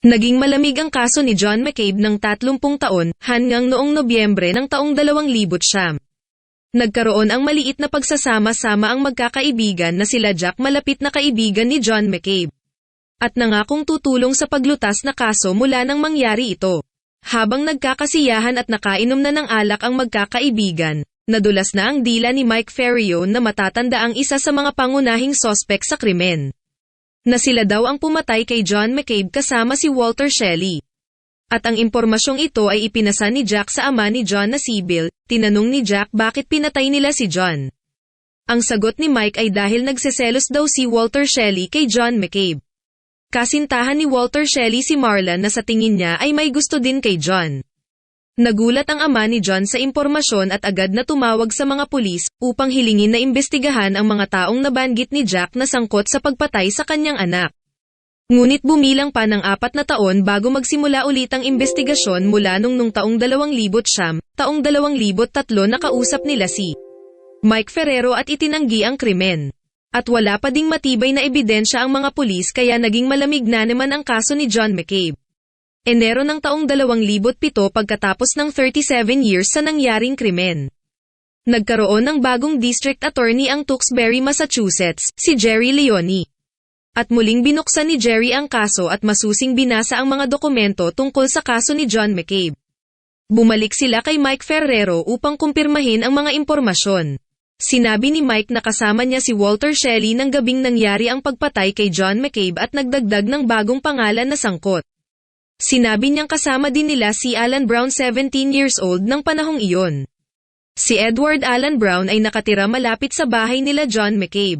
Naging malamig ang kaso ni John McCabe ng 30 taon, hanggang noong Nobyembre ng taong 2009. Nagkaroon ang maliit na pagsasama-sama ang magkakaibigan na sila Jack, malapit na kaibigan ni John McCabe, at nangakong tutulong sa paglutas na kaso mula nang mangyari ito. Habang nagkakasiyahan at nakainom na ng alak ang magkakaibigan, nadulas na ang dila ni Mike Ferriero na matatanda ang isa sa mga pangunahing sospek sa krimen, na sila daw ang pumatay kay John McCabe kasama si Walter Shelley. At ang impormasyong ito ay ipinasa ni Jack sa ama ni John na si Bill. Tinanong ni Jack bakit pinatay nila si John. Ang sagot ni Mike ay dahil nagseselos daw si Walter Shelley kay John McCabe. Kasintahan ni Walter Shelley si Marla na sa tingin niya ay may gusto din kay John. Nagulat ang ama ni John sa impormasyon at agad na tumawag sa mga pulis upang hilingin na imbestigahan ang mga taong nabanggit ni Jack na sangkot sa pagpatay sa kanyang anak. Ngunit bumilang pa ng 4 na taon bago magsimula ulit ang imbestigasyon mula nung taong 2009, taong 2003 nakausap nila si Mike Ferriero at itinanggi ang krimen. At wala pa ding matibay na ebidensya ang mga pulis kaya naging malamig na naman ang kaso ni John McCabe. Enero ng taong 2007 pagkatapos ng 37 years sa nangyaring krimen, nagkaroon ng bagong district attorney ang Tewksbury, Massachusetts, si Jerry Leone. At muling binuksan ni Jerry ang kaso at masusing binasa ang mga dokumento tungkol sa kaso ni John McCabe. Bumalik sila kay Mike Ferriero upang kumpirmahin ang mga impormasyon. Sinabi ni Mike na kasama niya si Walter Shelley ng gabing nangyari ang pagpatay kay John McCabe at nagdagdag ng bagong pangalan na sangkot. Sinabi niyang kasama din nila si Alan Brown, 17 years old ng panahong iyon. Si Edward Allan Brown ay nakatira malapit sa bahay nila John McCabe.